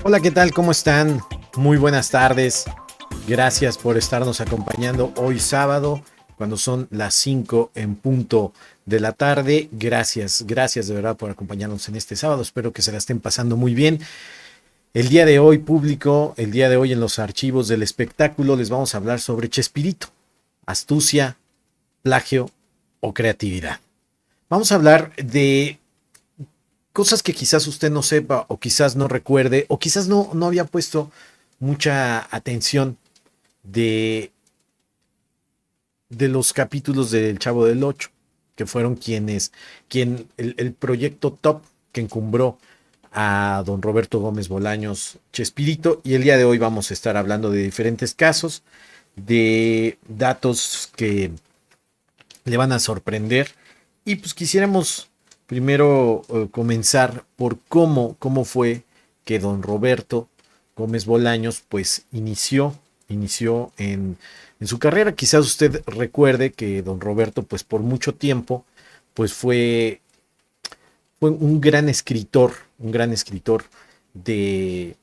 Hola, ¿qué tal? ¿Cómo están? Muy buenas tardes. Gracias por estarnos acompañando hoy sábado, cuando son las 5 en punto de la tarde. Gracias de verdad por acompañarnos en este sábado. Espero que se la estén pasando muy bien. El día de hoy, público, el día de hoy en los archivos del espectáculo les vamos a hablar sobre Chespirito, astucia, plagio o creatividad. Vamos a hablar de cosas que quizás usted no sepa o quizás no recuerde o quizás no había puesto mucha atención de, de los capítulos del Chavo del Ocho, que fueron el proyecto top que encumbró a don Roberto Gómez Bolaños Chespirito. Y el día de hoy vamos a estar hablando de diferentes casos, de datos que le van a sorprender. Y pues quisiéramos primero comenzar por cómo fue que don Roberto Gómez Bolaños pues inició en su carrera. Quizás usted recuerde que don Roberto pues por mucho tiempo pues fue un gran escritor de,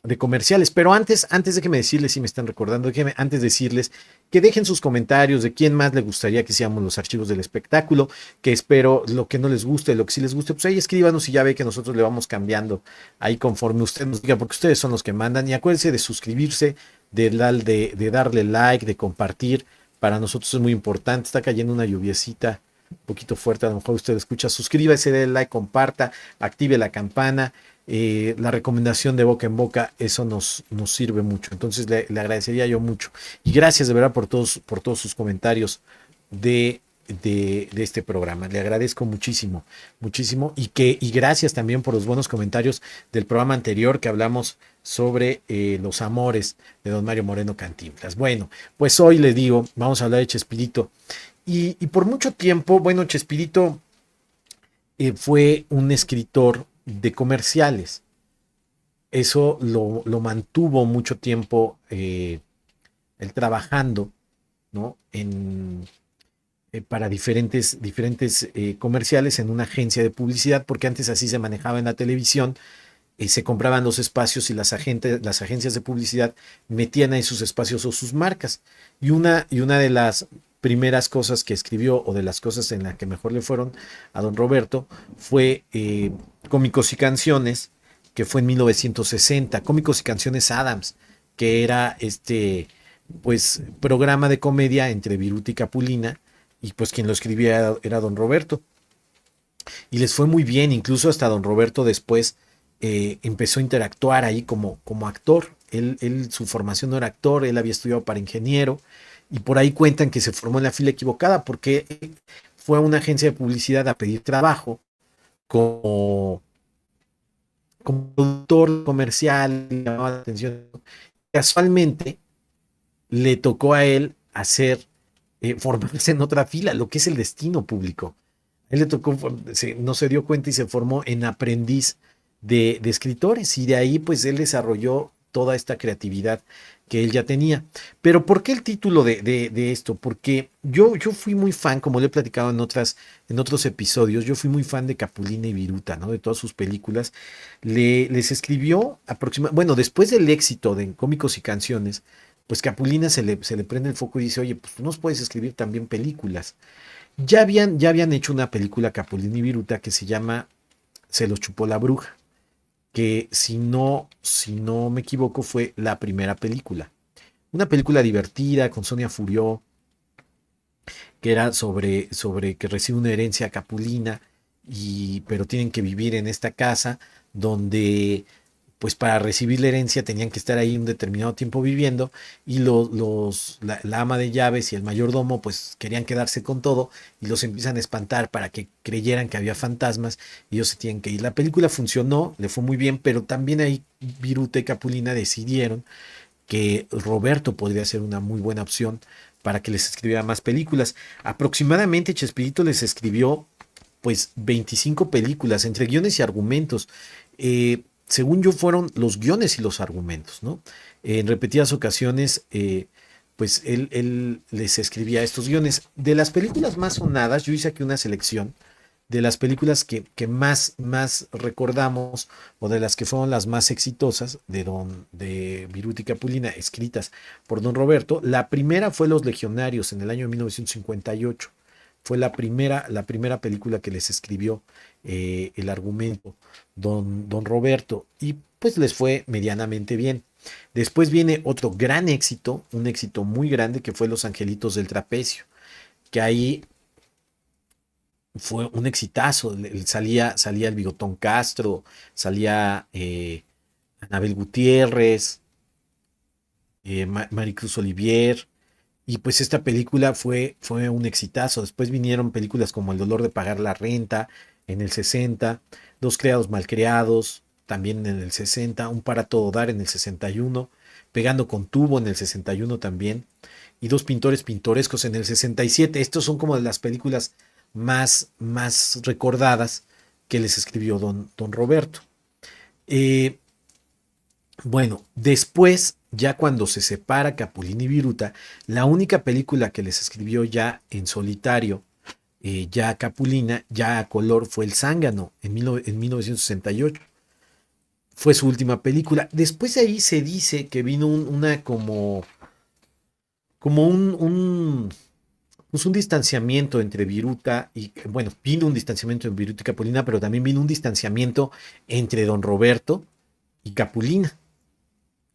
de comerciales. Pero antes de que me decirles, si me están recordando, antes de decirles que dejen sus comentarios de quién más le gustaría que hiciéramos los archivos del espectáculo, que espero lo que no les guste, lo que sí les guste, pues ahí escríbanos y ya ve que nosotros le vamos cambiando ahí conforme usted nos diga, porque ustedes son los que mandan. Y acuérdense de suscribirse, de darle like, de compartir. Para nosotros es muy importante. Está cayendo una lluviecita un poquito fuerte, a lo mejor usted escucha. Suscríbase, dé like, comparta, active la campana. La recomendación de boca en boca, eso nos sirve mucho. Entonces le agradecería yo mucho. Y gracias de verdad por todos sus comentarios de este programa. Le agradezco muchísimo, muchísimo. Y gracias también por los buenos comentarios del programa anterior que hablamos sobre los amores de don Mario Moreno Cantinflas. Bueno, pues hoy le digo, vamos a hablar de Chespirito. Y por mucho tiempo, bueno, Chespirito fue un escritor de comerciales. Eso lo mantuvo mucho tiempo él trabajando, ¿no? Para diferentes comerciales en una agencia de publicidad, porque antes así se manejaba en la televisión. Se compraban los espacios y las agencias de publicidad metían ahí sus espacios o sus marcas. Y una de las primeras cosas que escribió, o de las cosas en las que mejor le fueron a don Roberto, fue Cómicos y Canciones, que fue en 1960. Cómicos y Canciones Adams, que era pues programa de comedia entre Viruta y Capulina, y pues quien lo escribía era don Roberto. Y les fue muy bien, incluso hasta don Roberto después empezó a interactuar ahí como actor. Su formación no era actor, él había estudiado para ingeniero, y por ahí cuentan que se formó en la fila equivocada porque fue a una agencia de publicidad a pedir trabajo como, como productor comercial, llamaba la atención. Casualmente le tocó a él formarse en otra fila, lo que es el destino público. A él le tocó, no se dio cuenta y se formó en aprendiz de escritores, y de ahí pues él desarrolló toda esta creatividad que él ya tenía. Pero ¿por qué el título de esto? Porque yo fui muy fan, como le he platicado en otros episodios, yo fui muy fan de Capulina y Viruta, ¿no? De todas sus películas. Les escribió bueno, después del éxito de Cómicos y Canciones, pues Capulina se le prende el foco y dice, oye, pues tú nos puedes escribir también películas. Ya habían hecho una película Capulina y Viruta que se llama Se los chupó la bruja, que si no me equivoco fue la primera película. Una película divertida con Sonia Furió, que era sobre que recibe una herencia Capulina, pero tienen que vivir en esta casa donde pues para recibir la herencia tenían que estar ahí un determinado tiempo viviendo, y la ama de llaves y el mayordomo pues querían quedarse con todo, y los empiezan a espantar para que creyeran que había fantasmas y ellos se tienen que ir. La película funcionó, le fue muy bien, pero también ahí Viruta y Capulina decidieron que Roberto podría ser una muy buena opción para que les escribiera más películas. Aproximadamente Chespirito les escribió pues 25 películas entre guiones y argumentos. Según yo fueron los guiones y los argumentos, ¿no? En repetidas ocasiones, pues él les escribía estos guiones. De las películas más sonadas, yo hice aquí una selección de las películas que más recordamos o de las que fueron las más exitosas de Viruta y Capulina, escritas por don Roberto. La primera fue Los Legionarios en el año 1958. Fue la primera película que les escribió el argumento don Roberto y pues les fue medianamente bien. Después viene otro gran éxito, un éxito muy grande que fue Los Angelitos del Trapecio, que ahí fue un exitazo. Salía el Bigotón Castro, salía Anabel Gutiérrez, Maricruz Olivier, y pues esta película fue un exitazo. Después vinieron películas como El dolor de pagar la renta en el 60, Dos criados malcriados también en el 60, Un para todo dar en el 61, Pegando con tubo en el 61 también, y Dos pintores pintorescos en el 67. Estos son como de las películas más recordadas que les escribió don Roberto. Eh, bueno, después, ya cuando se separa Capulina y Viruta, la única película que les escribió ya en solitario, ya Capulina, ya a color, fue El Zángano en 1968. Fue su última película. Después de ahí se dice que vino una como pues un distanciamiento entre Viruta y, bueno, vino un distanciamiento entre Viruta y Capulina, pero también vino un distanciamiento entre don Roberto y Capulina,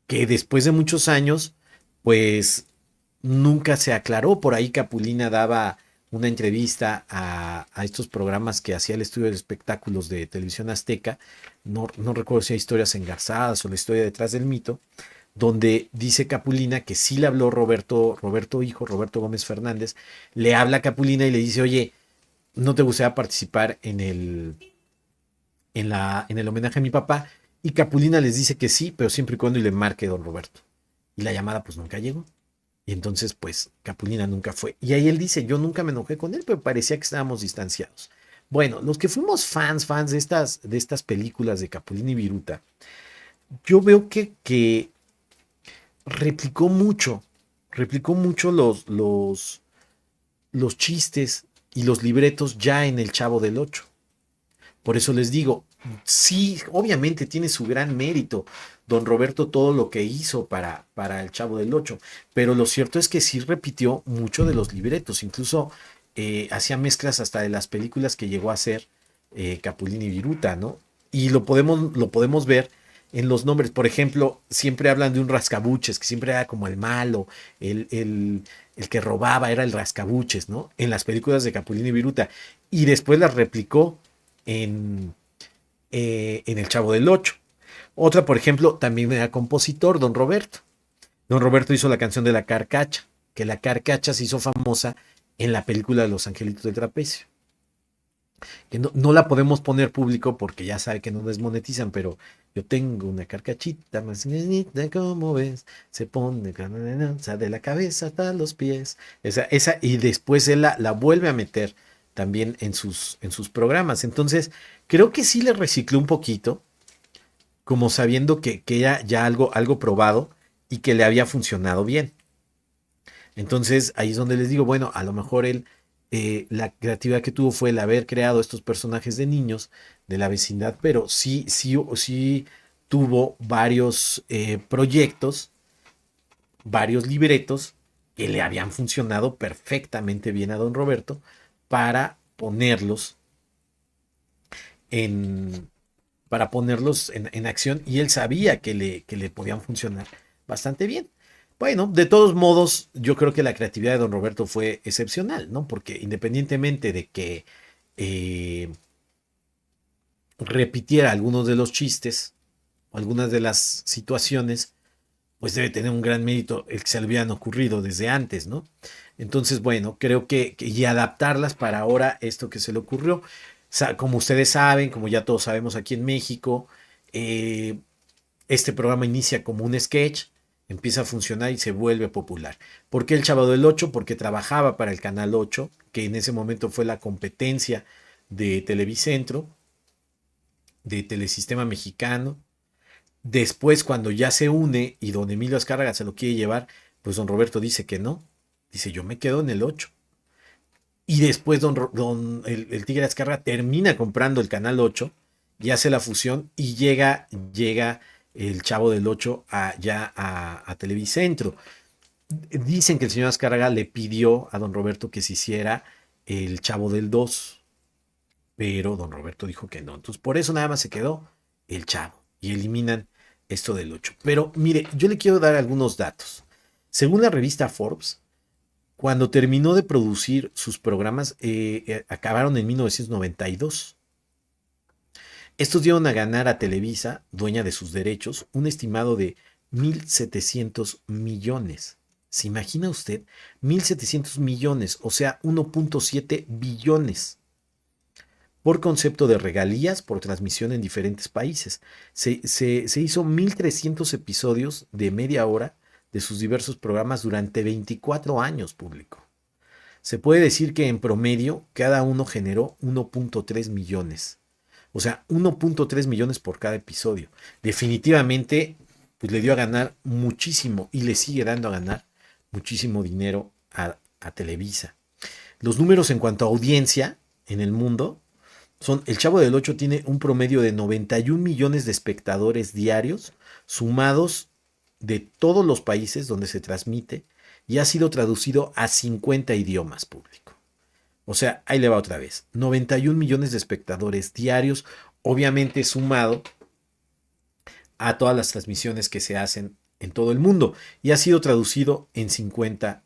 que después de muchos años, pues nunca se aclaró. Por ahí Capulina daba una entrevista a estos programas que hacía el estudio de espectáculos de Televisión Azteca, no recuerdo si hay Historias Engarzadas o La historia detrás del mito, donde dice Capulina que sí le habló Roberto hijo, Roberto Gómez Fernández, le habla a Capulina y le dice, oye, ¿no te gustaría participar en el homenaje a mi papá? Y Capulina les dice que sí, pero siempre y cuando y le marque don Roberto. Y la llamada pues nunca llegó. Y entonces pues Capulina nunca fue. Y ahí él dice, yo nunca me enojé con él, pero parecía que estábamos distanciados. Bueno, los que fuimos fans de estas películas de Capulina y Viruta, yo veo que replicó mucho, replicó mucho los chistes y los libretos ya en El Chavo del Ocho. Por eso les digo, sí, obviamente tiene su gran mérito don Roberto todo lo que hizo para El Chavo del Ocho, pero lo cierto es que sí repitió mucho de los libretos, incluso hacía mezclas hasta de las películas que llegó a hacer Capulina y Viruta, ¿no? Y lo podemos ver en los nombres. Por ejemplo, siempre hablan de un rascabuches, que siempre era como el malo, el que robaba era el rascabuches, ¿no? En las películas de Capulina y Viruta. Y después las replicó en, en El Chavo del Ocho. Otra, por ejemplo, también era compositor, don Roberto. Don Roberto hizo la canción de La Carcacha, que La Carcacha se hizo famosa en la película de Los Angelitos del Trapecio. Que no la podemos poner público porque ya sabe que no desmonetizan, pero yo tengo una carcachita más bonita, como ves, se pone de la cabeza hasta los pies. Y después él la vuelve a meter también en sus programas. Entonces, creo que sí le recicló un poquito, como sabiendo que era ya algo probado y que le había funcionado bien. Entonces ahí es donde les digo, bueno, a lo mejor él, la creatividad que tuvo fue el haber creado estos personajes de niños de la vecindad, pero sí tuvo varios proyectos, varios libretos que le habían funcionado perfectamente bien a don Roberto para ponerlos en, en acción, y él sabía que le podían funcionar bastante bien. Bueno, de todos modos, yo creo que la creatividad de don Roberto fue excepcional, ¿no? Porque independientemente de que eh, repitiera algunos de los chistes o algunas de las situaciones, pues debe tener un gran mérito el que se le hubieran ocurrido desde antes, ¿no? Entonces, bueno, creo y adaptarlas para ahora esto que se le ocurrió. Como ustedes saben, como ya todos sabemos aquí en México, eh, este programa inicia como un sketch, empieza a funcionar y se vuelve popular. ¿Por qué El Chavo del Ocho? Porque trabajaba para el Canal 8, que en ese momento fue la competencia de Televicentro, de Telesistema Mexicano. Después, cuando ya se une y don Emilio Azcárraga se lo quiere llevar, pues don Roberto dice que no. Dice, yo me quedo en el 8. Y después el Tigre Azcárraga termina comprando el Canal 8 y hace la fusión y llega el Chavo del 8 a Televicentro. Dicen que el señor Azcárraga le pidió a don Roberto que se hiciera el Chavo del 2, pero don Roberto dijo que no. Entonces, por eso nada más se quedó el Chavo y eliminan esto del 8. Pero mire, yo le quiero dar algunos datos. Según la revista Forbes, cuando terminó de producir sus programas, acabaron en 1992. Estos dieron a ganar a Televisa, dueña de sus derechos, un estimado de 1.700 millones. ¿Se imagina usted? 1.700 millones, o sea, 1.7 billones por concepto de regalías por transmisión en diferentes países. Se hizo 1.300 episodios de media hora de sus diversos programas durante 24 años público. Se puede decir que en promedio cada uno generó 1.3 millones. O sea, 1.3 millones por cada episodio. Definitivamente, pues le dio a ganar muchísimo y le sigue dando a ganar muchísimo dinero a Televisa. Los números en cuanto a audiencia en el mundo son, el Chavo del 8 tiene un promedio de 91 millones de espectadores diarios, sumados de todos los países donde se transmite, y ha sido traducido a 50 idiomas público. O sea, ahí le va otra vez. 91 millones de espectadores diarios, obviamente sumado a todas las transmisiones que se hacen en todo el mundo. Y ha sido traducido en 50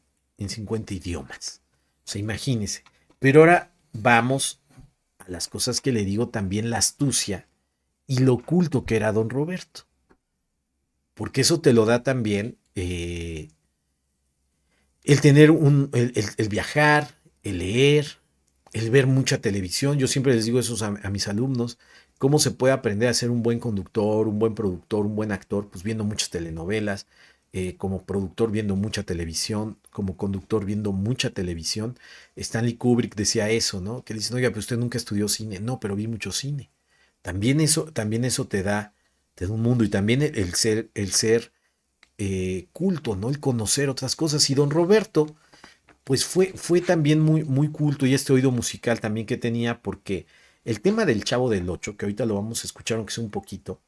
idiomas. O sea, imagínense. Pero ahora vamos a las cosas que le digo, también la astucia y lo oculto que era don Roberto. Porque eso te lo da también el tener el viajar, el leer, el ver mucha televisión. Yo siempre les digo eso a mis alumnos, cómo se puede aprender a ser un buen conductor, un buen productor, un buen actor, pues viendo muchas telenovelas, como productor viendo mucha televisión, como conductor viendo mucha televisión. Stanley Kubrick decía eso, ¿no? Que dicen, oiga, pero usted nunca estudió cine. No, pero vi mucho cine. También eso te da un mundo, y también el ser culto, ¿no? El conocer otras cosas. Y don Roberto, pues fue también muy culto, y este oído musical también que tenía, porque el tema del Chavo del Ocho, que ahorita lo vamos a escuchar aunque sea un poquito,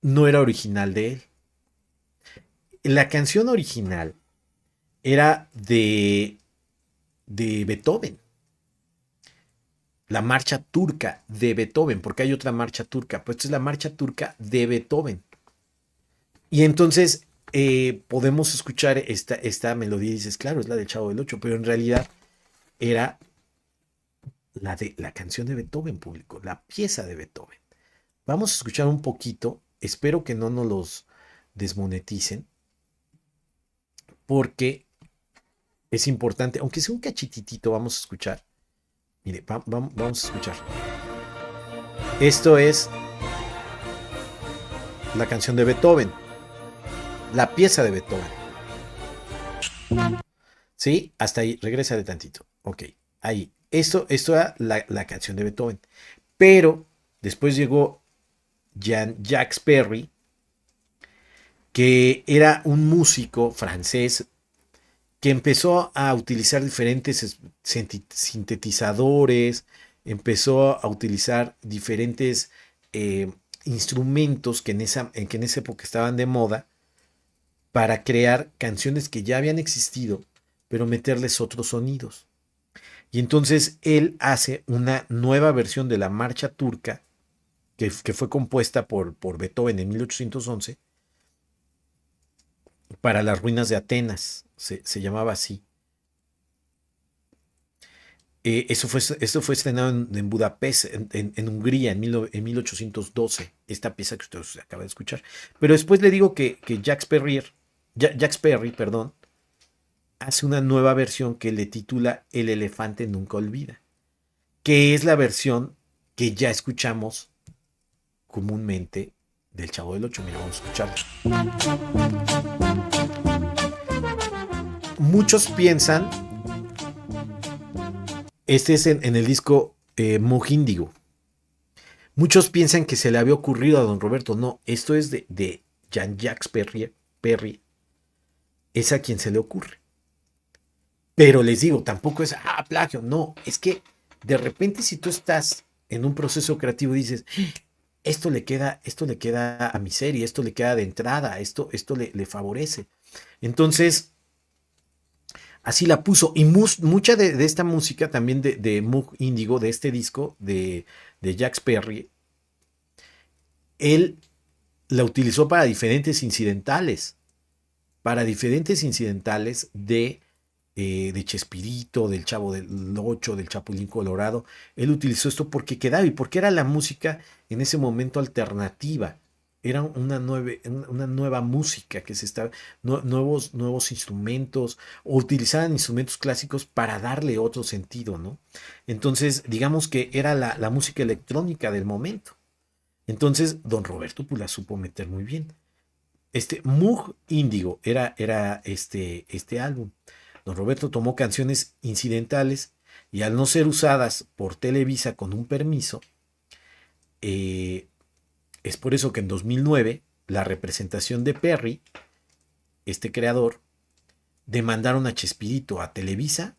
no era original de él. La canción original era de Beethoven, la marcha turca de Beethoven, porque hay otra marcha turca, pues esta es la marcha turca de Beethoven. Y entonces podemos escuchar esta melodía y dices, claro, es la del Chavo del Ocho, pero en realidad era la canción de Beethoven público, la pieza de Beethoven. Vamos a escuchar un poquito, espero que no nos los desmoneticen, porque es importante, aunque sea un cachititito, vamos a escuchar. Mire, vamos a escuchar. Esto es la canción de Beethoven, la pieza de Beethoven. ¿Sí? Hasta ahí, regresa de tantito. Ok, ahí. Esto era la canción de Beethoven. Pero después llegó Jacques Perry, que era un músico francés que empezó a utilizar diferentes sintetizadores, empezó a utilizar diferentes instrumentos que en esa época estaban de moda, para crear canciones que ya habían existido, pero meterles otros sonidos. Y entonces él hace una nueva versión de la marcha turca, que fue compuesta por Beethoven en 1811, para las ruinas de Atenas, se llamaba así. Esto fue estrenado en Budapest, en Hungría, en 1812, esta pieza que usted acaba de escuchar. Pero después le digo que Jacques Perry, perdón, hace una nueva versión que le titula El elefante nunca olvida, que es la versión que ya escuchamos comúnmente del Chavo del Ocho. Mira, vamos a escucharla. Muchos piensan, este es en el disco Mojíndigo. Muchos piensan que se le había ocurrido a don Roberto. No, esto es de Jean-Jacques Perry. Es a quien se le ocurre. Pero les digo, tampoco es, plagio, no, es que de repente si tú estás en un proceso creativo dices, esto le queda a mi serie, esto le queda de entrada, esto le favorece. Entonces, así la puso. Y mucha de esta música también de Moog Indigo, de este disco de Jack Perry, él la utilizó para diferentes incidentales de Chespirito, del Chavo del Ocho, del Chapulín Colorado. Él utilizó esto porque quedaba y porque era la música en ese momento alternativa. Era una nueva música que se estaba, nuevos instrumentos, o utilizaban instrumentos clásicos para darle otro sentido, ¿no? Entonces, digamos que era la música electrónica del momento. Entonces, don Roberto pues la supo meter muy bien. Moog Índigo era este álbum. Don Roberto tomó canciones incidentales y al no ser usadas por Televisa con un permiso, eh, es por eso que en 2009 la representación de Perry, este creador, demandaron a Chespirito, a Televisa,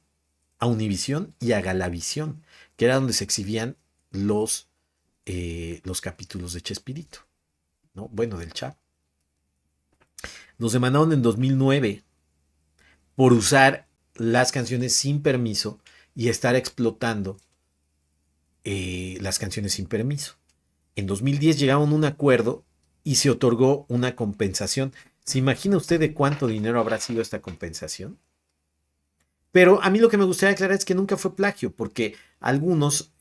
a Univisión y a Galavisión, que era donde se exhibían los capítulos de Chespirito, ¿no? Bueno, del Chavo. Nos demandaron en 2009 por usar las canciones sin permiso y estar explotando las canciones sin permiso. En 2010 llegaron a un acuerdo y se otorgó una compensación. ¿Se imagina usted de cuánto dinero habrá sido esta compensación? Pero a mí lo que me gustaría aclarar es que nunca fue plagio, porque algunos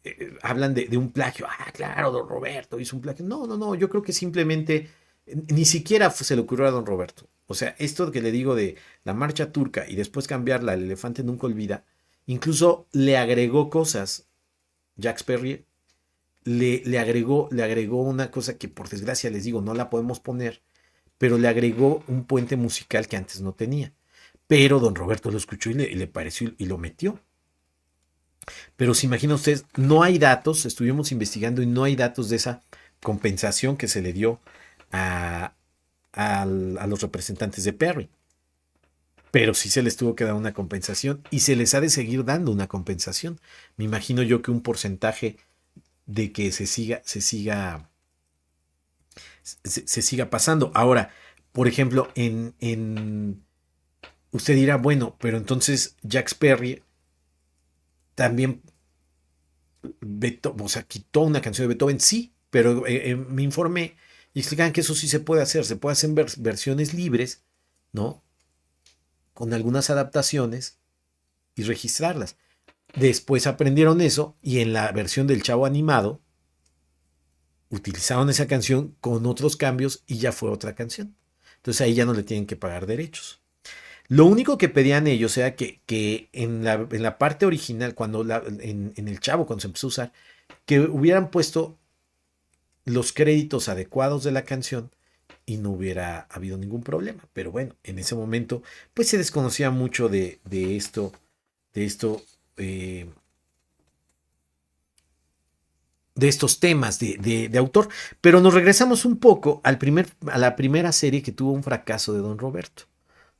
hablan de un plagio. Claro, don Roberto hizo un plagio. No, no, no, yo creo que simplemente ni siquiera se le ocurrió a don Roberto. O sea, esto que le digo de la marcha turca y después cambiarla, el elefante nunca olvida, incluso le agregó cosas. Jacques Perrier le agregó una cosa que por desgracia les digo, no la podemos poner, pero le agregó un puente musical que antes no tenía. Pero don Roberto lo escuchó y le pareció y lo metió. Pero se imagina ustedes, no hay datos, estuvimos investigando y no hay datos de esa compensación que se le dio a, a los representantes de Perry. Pero sí se les tuvo que dar una compensación y se les ha de seguir dando una compensación. Me imagino yo que un porcentaje de que se siga pasando. Ahora, por ejemplo, usted dirá, bueno, pero entonces Jack Perry también o sea, quitó una canción de Beethoven, sí, pero me informé y explicaban que eso sí se puede hacer versiones libres, ¿no? Con algunas adaptaciones y registrarlas. Después aprendieron eso y en la versión del Chavo animado utilizaron esa canción con otros cambios y ya fue otra canción. Entonces ahí ya no le tienen que pagar derechos. Lo único que pedían ellos era que en la parte original, en el Chavo, cuando se empezó a usar, que hubieran puesto los créditos adecuados de la canción y no hubiera habido ningún problema. Pero bueno, en ese momento, pues se desconocía mucho de esto, eh, de estos temas de autor. Pero nos regresamos un poco a la primera serie que tuvo un fracaso de Don Roberto,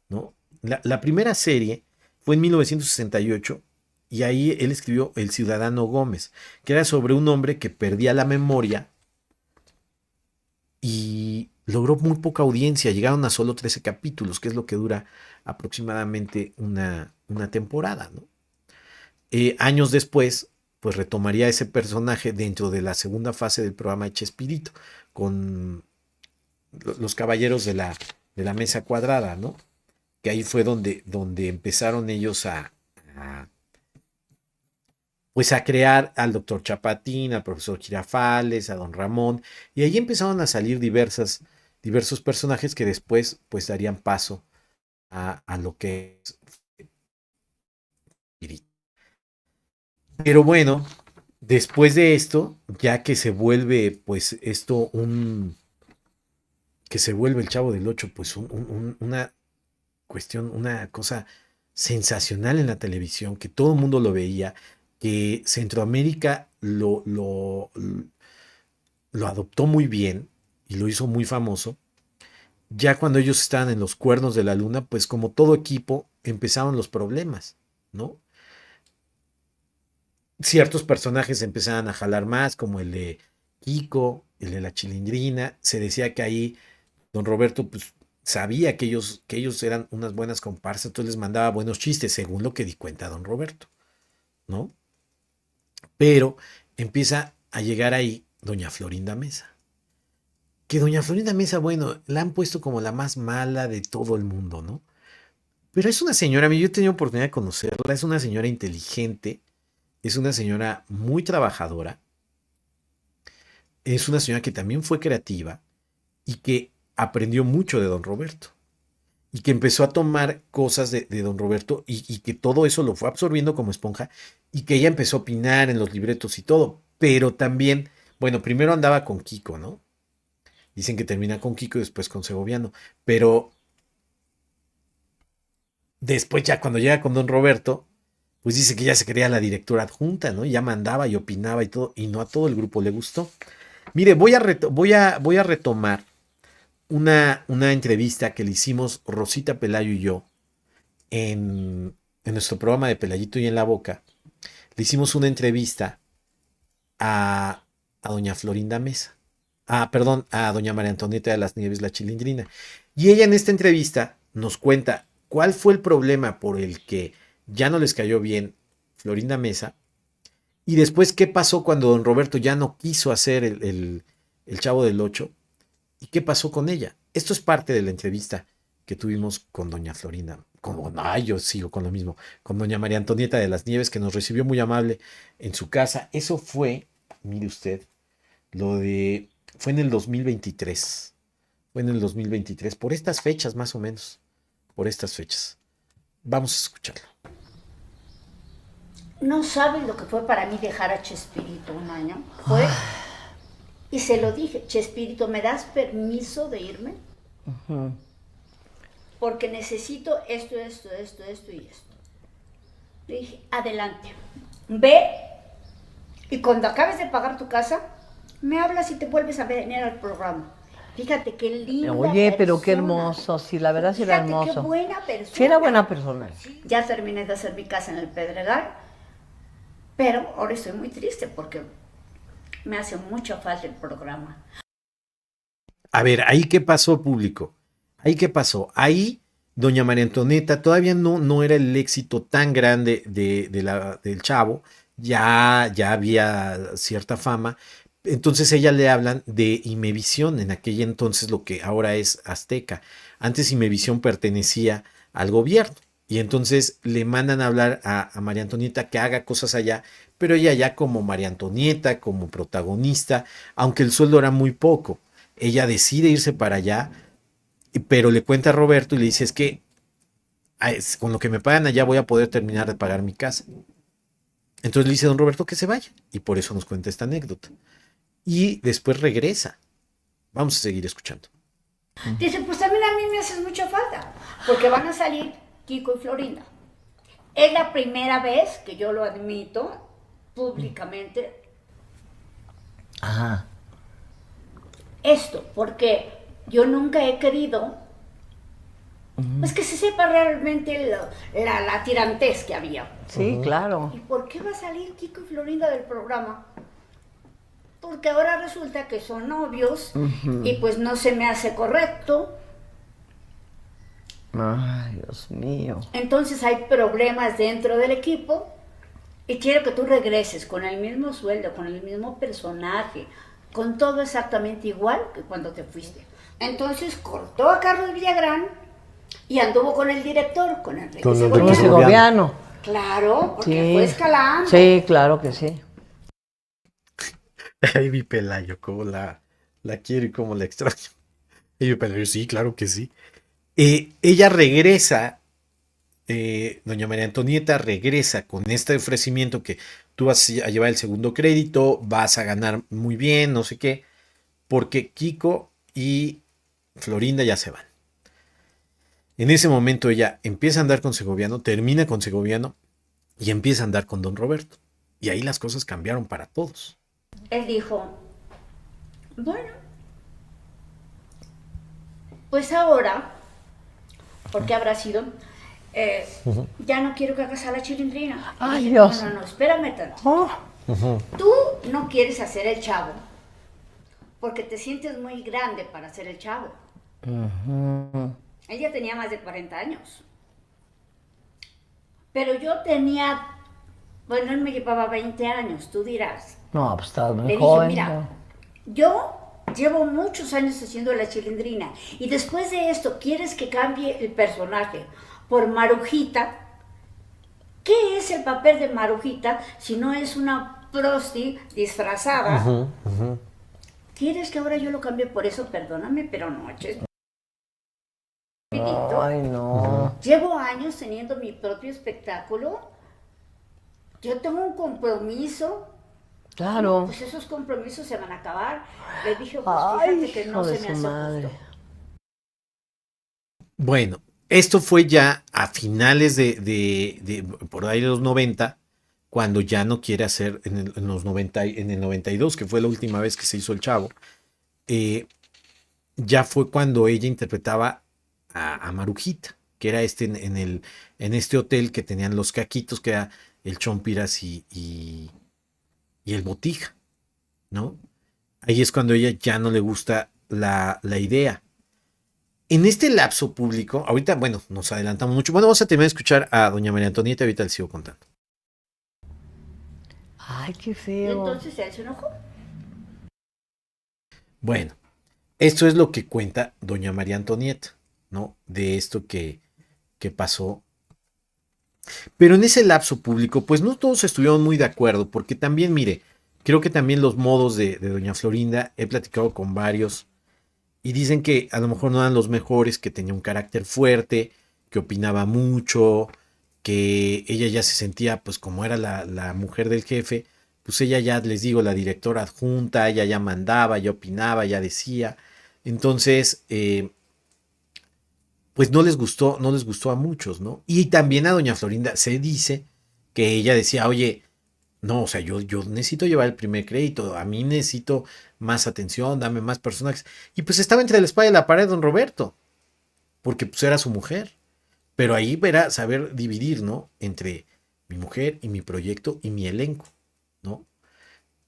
¿no? La primera serie fue en 1968 y ahí él escribió El Ciudadano Gómez, que era sobre un hombre que perdía la memoria y logró muy poca audiencia. Llegaron a solo 13 capítulos, que es lo que dura aproximadamente una temporada, ¿no? Años después, pues retomaría ese personaje dentro de la segunda fase del programa de Chespirito, con los caballeros de la mesa cuadrada, ¿no? Que ahí fue donde empezaron ellos pues a crear al doctor Chapatín, al profesor Girafales, a don Ramón, y ahí empezaron a salir diversos personajes que después pues darían paso a lo que es. Pero bueno, después de esto, ya que se vuelve pues esto que se vuelve el Chavo del Ocho, pues una cuestión, una cosa sensacional en la televisión, que todo el mundo lo veía, que Centroamérica lo adoptó muy bien y lo hizo muy famoso. Ya cuando ellos estaban en los cuernos de la luna, pues como todo equipo, empezaron los problemas, ¿no? Ciertos personajes empezaban a jalar más, como el de Kiko, el de la Chilindrina. Se decía que ahí don Roberto pues, sabía que ellos eran unas buenas comparsas, entonces les mandaba buenos chistes, según lo que di cuenta don Roberto, ¿no? Pero empieza a llegar ahí doña Florinda Mesa. Que doña Florinda Mesa, bueno, la han puesto como la más mala de todo el mundo, ¿no? Pero es una señora, yo he tenido oportunidad de conocerla, es una señora inteligente, es una señora muy trabajadora, es una señora que también fue creativa y que aprendió mucho de don Roberto y que empezó a tomar cosas de don Roberto y que todo eso lo fue absorbiendo como esponja y que ella empezó a opinar en los libretos y todo, pero también, bueno, primero andaba con Kiko, ¿no? Dicen que termina con Kiko y después con Segoviano, pero después ya cuando llega con don Roberto, pues dice que ya se quería la directora adjunta, ¿no? Ya mandaba y opinaba y todo, y no a todo el grupo le gustó. Mire, voy a retomar una entrevista que le hicimos Rosita Pelayo y yo en nuestro programa de Pelayito y en la Boca. Le hicimos una entrevista a doña Florinda Mesa. Perdón, a doña María Antonieta de las Nieves, la Chilindrina. Y ella en esta entrevista nos cuenta cuál fue el problema por el que ya no les cayó bien Florinda Mesa y después qué pasó cuando don Roberto ya no quiso hacer el Chavo del Ocho y qué pasó con ella. Esto es parte de la entrevista que tuvimos con doña Florinda. Ay, yo sigo con lo mismo. Con doña María Antonieta de las Nieves, que nos recibió muy amable en su casa. Eso fue, mire usted, lo de fue en el 2023. Fue en el 2023, por estas fechas más o menos. Por estas fechas. Vamos a escucharlo. No sabes lo que fue para mí dejar a Chespirito un año. Fue, y se lo dije, Chespirito, ¿me das permiso de irme? Porque necesito esto y esto. Le dije, adelante, ve y cuando acabes de pagar tu casa, me hablas y te vuelves a venir al programa. Fíjate qué linda Oye, pero qué persona. hermoso, sí, la verdad sí era Fíjate hermoso. qué buena persona. Sí era buena persona. Ya terminé de hacer mi casa en el Pedregal, pero ahora estoy muy triste porque me hace mucha falta el programa. A ver, ahí qué pasó, público. Ahí qué pasó. Ahí doña María Antonieta todavía no era el éxito tan grande del Chavo. Ya había cierta fama. Entonces ella le hablan de Imevisión, en aquel entonces lo que ahora es Azteca. Antes Imevisión pertenecía al gobierno. Y entonces le mandan a hablar a María Antonieta que haga cosas allá, pero ella ya como María Antonieta, como protagonista, aunque el sueldo era muy poco. Ella decide irse para allá, pero le cuenta a Roberto y le dice, es que con lo que me pagan allá voy a poder terminar de pagar mi casa. Entonces le dice a don Roberto que se vaya, y por eso nos cuenta esta anécdota. Y después regresa. Vamos a seguir escuchando. Dice, pues también a mí me haces mucha falta, porque van a salir Kiko y Florinda. Es la primera vez que yo lo admito públicamente. Ajá. Esto, porque yo nunca he querido, pues que se sepa realmente la tirantez que había. Sí, claro. ¿Y por qué va a salir Kiko y Florinda del programa? Porque ahora resulta que son novios y pues no se me hace correcto. Ay, Dios mío. Entonces hay problemas dentro del equipo y quiero que tú regreses con el mismo sueldo, con el mismo personaje, con todo exactamente igual que cuando te fuiste. Entonces cortó a Carlos Villagrán y anduvo con el director, con Enrique Con Segoviano. Claro, porque Sí. fue escalando. Sí, claro que sí. Ahí vi Pelayo, cómo la quiero y cómo la extraño. Y vi Pelayo, sí, claro que sí. Ella regresa, doña María Antonieta regresa con este ofrecimiento que tú vas a llevar el segundo crédito, vas a ganar muy bien, no sé qué, porque Kiko y Florinda ya se van. En ese momento ella empieza a andar con Segoviano, termina con Segoviano y empieza a andar con don Roberto. Y ahí las cosas cambiaron para todos. Él dijo, bueno, pues ahora, ¿por qué habrá sido? ya no quiero que hagas a la Chilindrina. Y Ay, dije, Dios. no, espérame tanto. Oh, Tú no quieres hacer el Chavo porque te sientes muy grande para hacer el Chavo. Ella tenía más de 40 años. Pero yo tenía, bueno, él me llevaba 20 años, tú dirás. no, pues estabas muy Le dije, joven. mira, ¿no? yo llevo muchos años haciendo la Chilindrina y después de esto, ¿quieres que cambie el personaje por Marujita? ¿Qué es el papel de Marujita si no es una prosti disfrazada? ¿Quieres que ahora yo lo cambie por eso? Perdóname, pero no, Chespirito. Ay, no. Llevo años teniendo mi propio espectáculo. Yo tengo un compromiso. Claro. Pues esos compromisos se van a acabar. Le dije, pues Ay, fíjate que no hijo de se me su hace madre. justo. Bueno, esto fue ya a finales por ahí de los 90, cuando ya no quiere hacer en los 90, en el 92, que fue la última vez que se hizo El Chavo. Ya fue cuando ella interpretaba a Marujita, que era en este hotel que tenían los caquitos, que era el Chompiras y el Botija, ¿no? Ahí es cuando a ella ya no le gusta la idea. En este lapso público, ahorita, bueno, nos adelantamos mucho. Bueno, vamos a terminar de escuchar a doña María Antonieta y ahorita les sigo contando. Ay, qué Y feo. entonces él se enojó. Bueno, esto es lo que cuenta doña María Antonieta, ¿no? De esto que pasó. Pero en ese lapso público, pues no todos estuvieron muy de acuerdo, porque también, mire, creo que también los modos de doña Florinda, he platicado con varios, y dicen que a lo mejor no eran los mejores, que tenía un carácter fuerte, que opinaba mucho, que ella ya se sentía, pues como era la mujer del jefe, pues ella ya, les digo, la directora adjunta, ella ya mandaba, ya opinaba, ya decía. Entonces, pues no les gustó a muchos, ¿no? Y también a doña Florinda se dice que ella decía, oye, no, o sea, yo necesito llevar el primer crédito, a mí necesito más atención, dame más personajes. Y pues estaba entre la espada y la pared don Roberto, porque pues era su mujer. Pero ahí era saber dividir, ¿no? Entre mi mujer y mi proyecto y mi elenco, ¿no?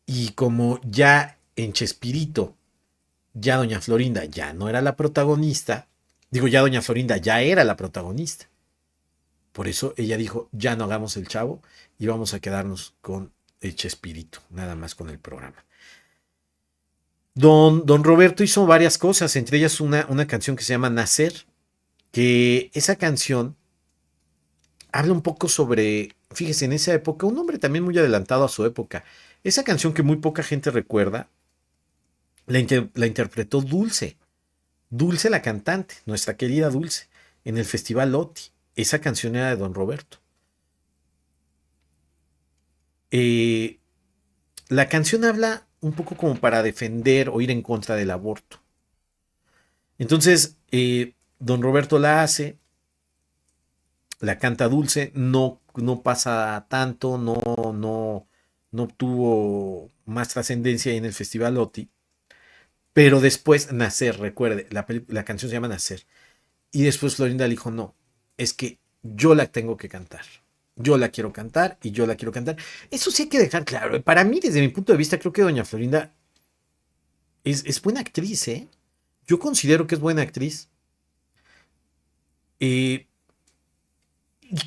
Y como ya en Chespirito, ya doña Florinda ya no era la protagonista, digo, ya doña Florinda ya era la protagonista. Por eso ella dijo, ya no hagamos el Chavo y vamos a quedarnos con el Chespirito, nada más con el programa. Don Roberto hizo varias cosas, entre ellas una canción que se llama Nacer, que esa canción habla un poco sobre, fíjese, en esa época, un hombre también muy adelantado a su época. Esa canción que muy poca gente recuerda, la interpretó Dulce. Dulce la cantante, nuestra querida Dulce, en el Festival Loti. Esa canción era de Don Roberto. La canción habla un poco como para defender o ir en contra del aborto. Entonces, Don Roberto la hace, la canta Dulce, no pasa tanto, no obtuvo más trascendencia en el Festival Loti, pero después Nacer, recuerde, la canción se llama Nacer, y después Florinda le dijo, no, es que yo la tengo que cantar, yo la quiero cantar y yo la quiero cantar. Eso sí hay que dejar claro, para mí, desde mi punto de vista, creo que doña Florinda es buena actriz, ¿eh? Yo considero que es buena actriz. Y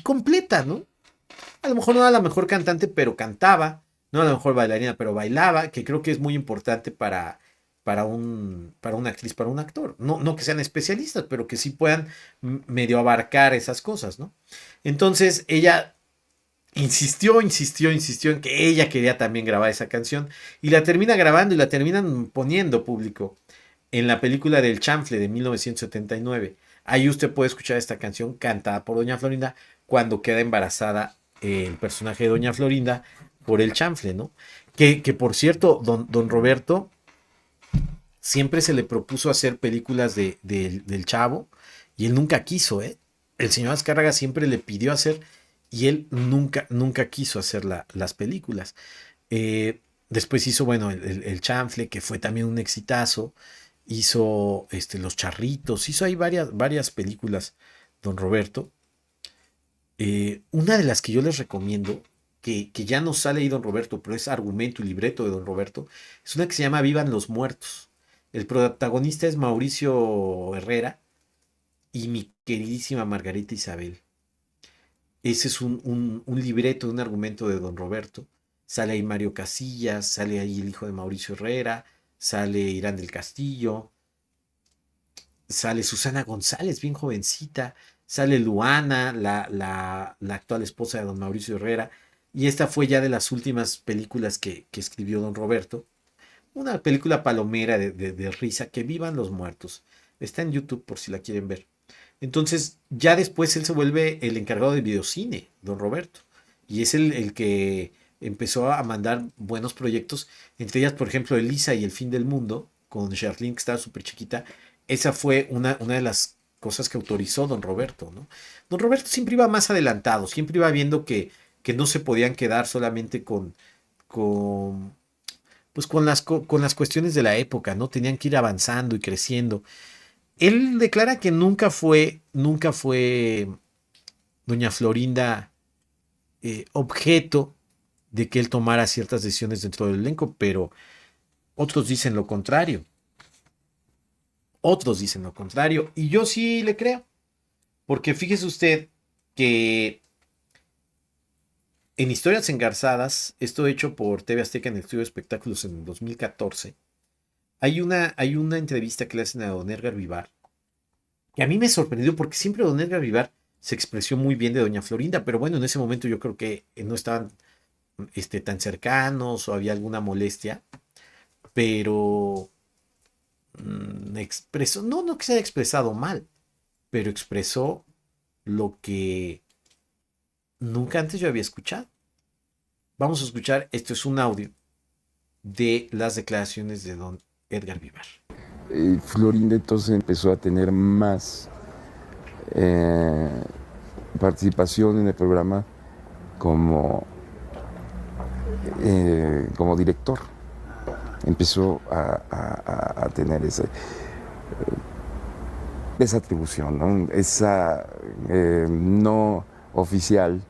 completa, ¿no? A lo mejor no era la mejor cantante, pero cantaba. No era la mejor bailarina, pero bailaba, que creo que es muy importante para una actriz, para un actor. No que sean especialistas, pero que sí puedan medio abarcar esas cosas, ¿no? Entonces ella insistió en que ella quería también grabar esa canción y la termina grabando y la terminan poniendo público en la película del Chanfle de 1979. Ahí usted puede escuchar esta canción cantada por doña Florinda cuando queda embarazada el personaje de doña Florinda por el Chanfle, ¿no? Que por cierto, don Roberto siempre se le propuso hacer películas del Chavo y él nunca quiso, ¿eh? El señor Azcárraga siempre le pidió hacer y él nunca quiso hacer las películas. Después hizo, bueno, el Chanfle, que fue también un exitazo. Hizo Los Charritos, hizo ahí varias películas, don Roberto. Una de las que yo les recomiendo, que ya no sale ahí Don Roberto, pero es argumento y libreto de Don Roberto, es una que se llama Vivan los Muertos. El protagonista es Mauricio Herrera y mi queridísima Margarita Isabel. Ese es un libreto, un argumento de Don Roberto. Sale ahí Mario Casillas, sale ahí el hijo de Mauricio Herrera, sale Irán del Castillo, sale Susana González, bien jovencita, sale Luana, la actual esposa de don Mauricio Herrera, y esta fue ya de las últimas películas que escribió don Roberto, una película palomera de risa, que vivan los muertos. Está en YouTube por si la quieren ver. Entonces, ya después él se vuelve el encargado de videocine, don Roberto, y es el que empezó a mandar buenos proyectos, entre ellas, por ejemplo, Elisa y el fin del mundo, con Charlene, que estaba súper chiquita. Esa fue una de las cosas que autorizó don Roberto, ¿no? Don Roberto siempre iba más adelantado, siempre iba viendo que no se podían quedar solamente con, pues con las cuestiones de la época, ¿no? Tenían que ir avanzando y creciendo. Él declara que nunca fue doña Florinda objeto de que él tomara ciertas decisiones dentro del elenco, pero otros dicen lo contrario. Otros dicen lo contrario, y yo sí le creo, porque fíjese usted que en Historias Engarzadas, esto hecho por TV Azteca en el Estudio de Espectáculos en 2014, hay una entrevista que le hacen a don Edgar Vivar, que a mí me sorprendió porque siempre don Edgar Vivar se expresó muy bien de doña Florinda, pero bueno, en ese momento yo creo que no estaban tan cercanos o había alguna molestia, pero expresó, no que se haya expresado mal, pero expresó lo que nunca antes yo había escuchado. Vamos a escuchar, esto es un audio de las declaraciones de don Edgar Vivar. Florinda entonces empezó a tener más participación en el programa como director. Empezó a tener esa atribución, ¿no? Esa no oficial,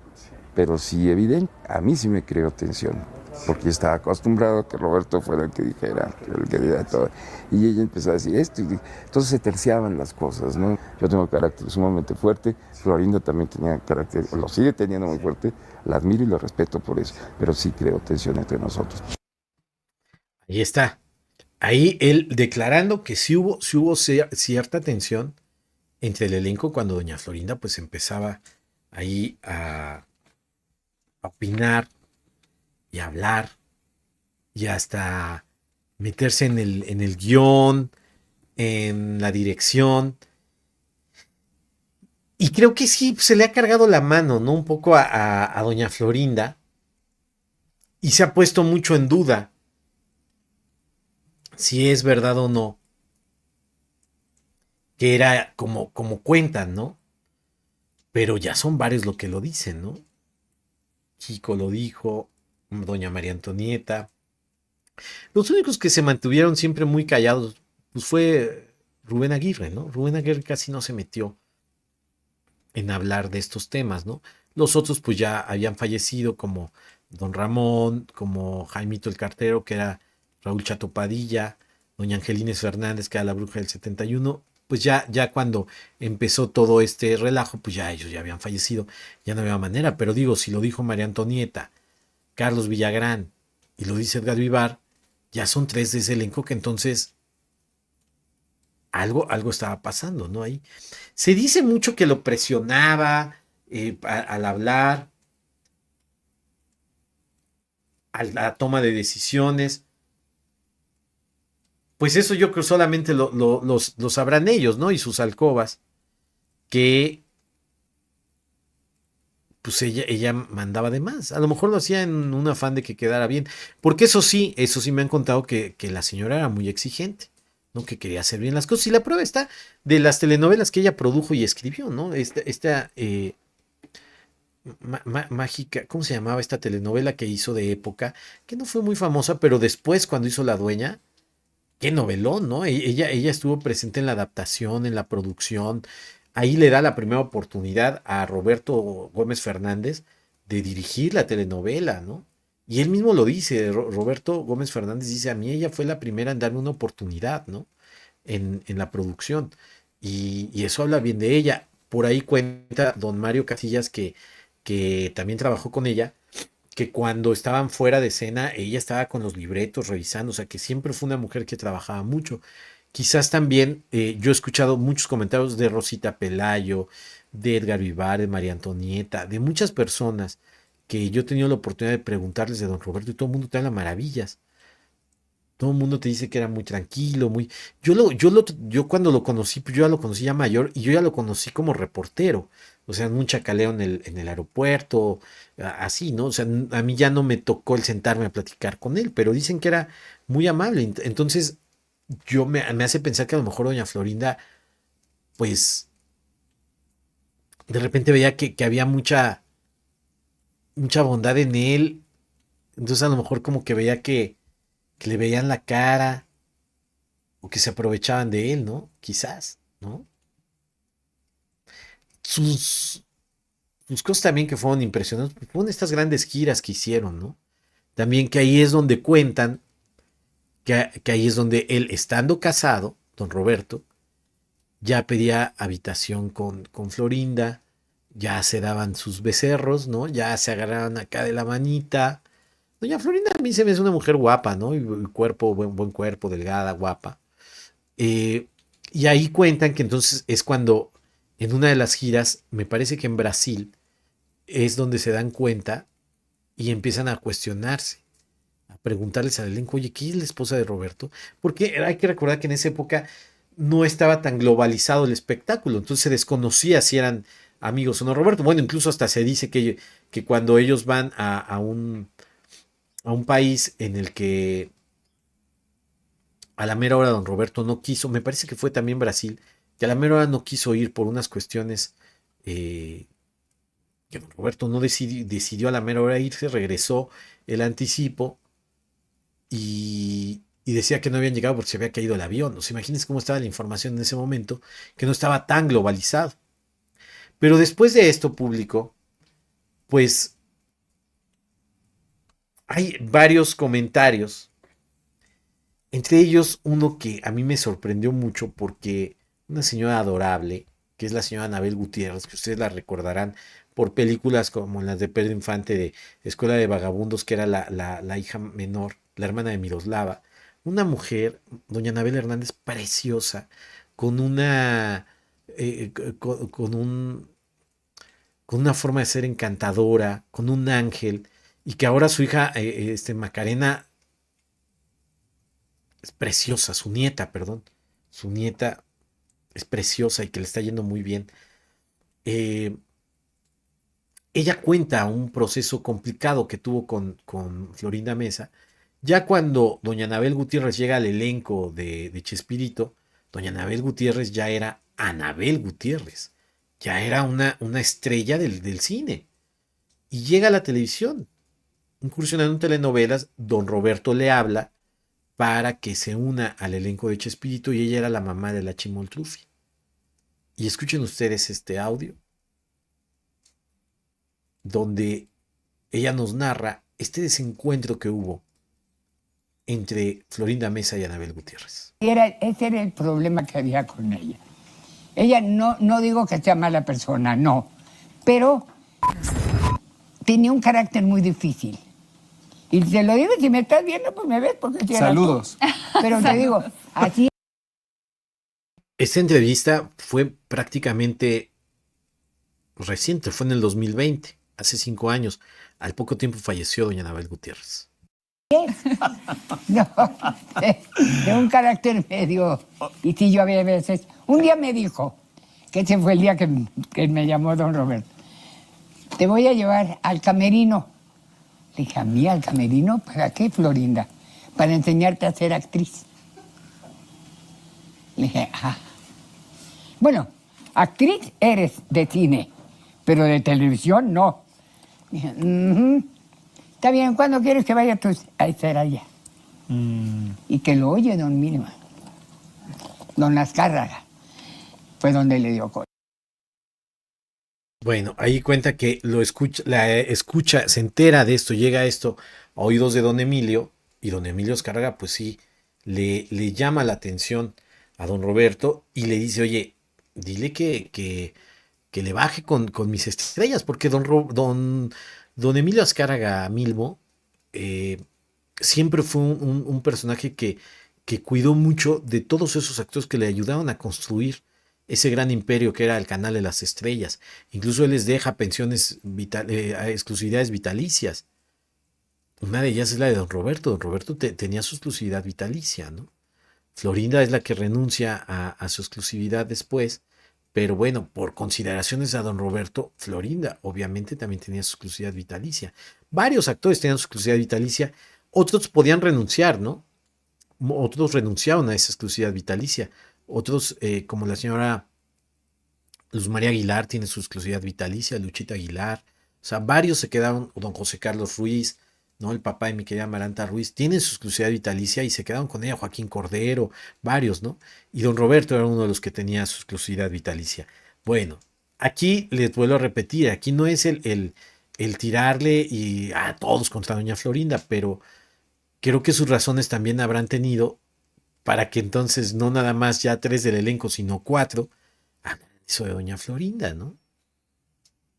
pero sí evidente. A mí sí me creó tensión, porque estaba acostumbrado a que Roberto fuera el que dijera, el que diera todo. Y ella empezó a decir esto, y entonces se terciaban las cosas, ¿no? Yo tengo carácter sumamente fuerte, Florinda también tenía carácter, lo sigue teniendo muy fuerte, la admiro y la respeto por eso, pero sí creo tensión entre nosotros. Ahí está. Ahí él declarando que sí hubo cierta tensión entre el elenco cuando doña Florinda pues empezaba ahí a opinar y a hablar y hasta meterse en el guión, en la dirección. Y creo que sí se le ha cargado la mano, ¿no? Un poco a doña Florinda y se ha puesto mucho en duda si es verdad o no, que era como cuentan, ¿no? Pero ya son varios lo que lo dicen, ¿no? Kiko lo dijo, doña María Antonieta. Los únicos que se mantuvieron siempre muy callados, pues fue Rubén Aguirre, ¿no? Rubén Aguirre casi no se metió en hablar de estos temas, ¿no? Los otros pues ya habían fallecido, como don Ramón, como Jaimito el Cartero, que era Raúl Chato Padilla, doña Angelines Fernández, que era la bruja del 71, pues ya cuando empezó todo este relajo, pues ya ellos ya habían fallecido, ya no había manera, pero digo, si lo dijo María Antonieta, Carlos Villagrán, y lo dice Edgar Vivar, ya son tres de ese elenco que entonces algo estaba pasando, ¿no? Ahí se dice mucho que lo presionaba al hablar, a la toma de decisiones. Pues eso yo creo solamente lo sabrán ellos, ¿no? Y sus alcobas, que pues ella mandaba de más. A lo mejor lo hacía en un afán de que quedara bien. Porque eso sí me han contado que la señora era muy exigente, ¿no? Que quería hacer bien las cosas. Y la prueba está de las telenovelas que ella produjo y escribió, ¿no? Esta mágica, ¿cómo se llamaba esta telenovela que hizo de época? Que no fue muy famosa, pero después cuando hizo La Dueña, qué novelón, ¿no? Ella estuvo presente en la adaptación, en la producción. ahí le da la primera oportunidad a Roberto Gómez Fernández de dirigir la telenovela, ¿no? Y él mismo lo dice, Roberto Gómez Fernández dice, a mí ella fue la primera en darme una oportunidad, ¿no? En la producción. Y eso habla bien de ella. Por ahí cuenta don Mario Casillas que también trabajó con ella, que cuando estaban fuera de escena, ella estaba con los libretos revisando, o sea, que siempre fue una mujer que trabajaba mucho. Quizás también yo he escuchado muchos comentarios de Rosita Pelayo, de Edgar Vivar, de María Antonieta, de muchas personas que yo he tenido la oportunidad de preguntarles de don Roberto y todo el mundo te habla maravillas. Todo el mundo te dice que era muy tranquilo, muy... Yo cuando lo conocí, pues yo ya lo conocí ya mayor y yo ya lo conocí como reportero. O sea, en un chacaleo en el aeropuerto, así, ¿no? O sea, a mí ya no me tocó el sentarme a platicar con él, pero dicen que era muy amable. Entonces, me hace pensar que a lo mejor doña Florinda, pues, de repente veía que había mucha bondad en él. Entonces, a lo mejor como que veía que le veían la cara o que se aprovechaban de él, ¿no? Quizás, ¿no? Sus, sus cosas también que fueron impresionantes, pues, fueron estas grandes giras que hicieron, ¿no? También que ahí es donde cuentan, que ahí es donde él, estando casado, don Roberto, ya pedía habitación con Florinda, ya se daban sus becerros, ¿no? Ya se agarraban acá de la manita. Doña Florinda a mí se me hace una mujer guapa, ¿no? Y cuerpo, buen cuerpo, delgada, guapa. Eh, y ahí cuentan que entonces es cuando en una de las giras, me parece que en Brasil, es donde se dan cuenta y empiezan a cuestionarse, a preguntarles al elenco, oye, ¿quién es la esposa de Roberto? Porque hay que recordar que en esa época no estaba tan globalizado el espectáculo, entonces se desconocía si eran amigos o no. Roberto, bueno, incluso hasta se dice que cuando ellos van a un país en el que a la mera hora don Roberto no quiso, me parece que fue también Brasil, que a la mera hora no quiso ir por unas cuestiones eh, que don Roberto no decidió a la mera hora irse, regresó el anticipo y decía que no habían llegado porque se había caído el avión. O sea, imagínense cómo estaba la información en ese momento, que no estaba tan globalizado. Pero después de esto público, pues hay varios comentarios, entre ellos uno que a mí me sorprendió mucho porque una señora adorable, que es la señora Anabel Gutiérrez, que ustedes la recordarán por películas como las de Pedro Infante de Escuela de Vagabundos, que era la hija menor, la hermana de Miroslava, una mujer, doña Anabel Hernández, preciosa, con una, con una forma de ser encantadora, con un ángel, y que ahora su hija, Macarena, es preciosa, su nieta, perdón, su nieta es preciosa y que le está yendo muy bien. Eh, Ella cuenta un proceso complicado que tuvo con Florinda Mesa. Ya cuando doña Anabel Gutiérrez llega al elenco de Chespirito, doña Anabel Gutiérrez ya era Anabel Gutiérrez, ya era una estrella del cine. Y llega a la televisión, incursionando en telenovelas, don Roberto le habla para que se una al elenco de Chespirito y ella era la mamá de la Chimoltrufia. Y escuchen ustedes este audio donde ella nos narra este desencuentro que hubo entre Florinda Mesa y Anabel Gutiérrez. Ese era el problema que había con ella. Ella no digo que sea mala persona, no, pero tenía un carácter muy difícil. Y te lo digo, si me estás viendo, pues me ves porque quieras. Saludos. Pero te digo, así. Esta entrevista fue prácticamente reciente, fue en el 2020, hace 5 años. Al poco tiempo falleció doña Anabel Gutiérrez. No, de un carácter medio. Y sí, yo había veces. Un día me dijo, que ese fue el día que me llamó don Roberto, te voy a llevar al camerino. Le dije, ¿a mí al camerino? ¿Para qué, Florinda? Para enseñarte a ser actriz. Le dije, bueno, actriz eres de cine, pero de televisión no. Dije, está bien, ¿cuándo quieres que vaya tú a estar allá? Y que lo oye don Mínima, don Azcárraga, fue donde le dio cosas. Bueno, ahí cuenta que lo escucha, escucha, se entera de esto, llega esto a oídos de don Emilio, y don Emilio Azcárraga, pues sí, le llama la atención a don Roberto y le dice, oye, dile que le baje con mis estrellas, porque don Emilio Azcárraga Milmo eh, siempre fue un personaje que cuidó mucho de todos esos actores que le ayudaron a construir ese gran imperio que era el Canal de las Estrellas. Incluso él les deja pensiones, exclusividades vitalicias. Una de ellas es la de don Roberto. Don Roberto tenía su exclusividad vitalicia, ¿no? Florinda es la que renuncia a su exclusividad después, pero bueno, por consideraciones a don Roberto, Florinda obviamente también tenía su exclusividad vitalicia. Varios actores tenían su exclusividad vitalicia, otros podían renunciar, ¿no? Otros renunciaron a esa exclusividad vitalicia. Otros, como la señora Luz María Aguilar, tiene su exclusividad vitalicia, Luchita Aguilar. O sea, varios se quedaron, don José Carlos Ruiz, ¿no? El papá de mi querida Amaranta Ruiz, tienen su exclusividad vitalicia y se quedaron con ella, Joaquín Cordero, varios, ¿no? Y don Roberto era uno de los que tenía su exclusividad vitalicia. Bueno, aquí les vuelvo a repetir, aquí no es el tirarle y a todos contra doña Florinda, pero creo que sus razones también habrán tenido para que entonces no nada más ya 3 del elenco, sino 4, eso de doña Florinda, ¿no?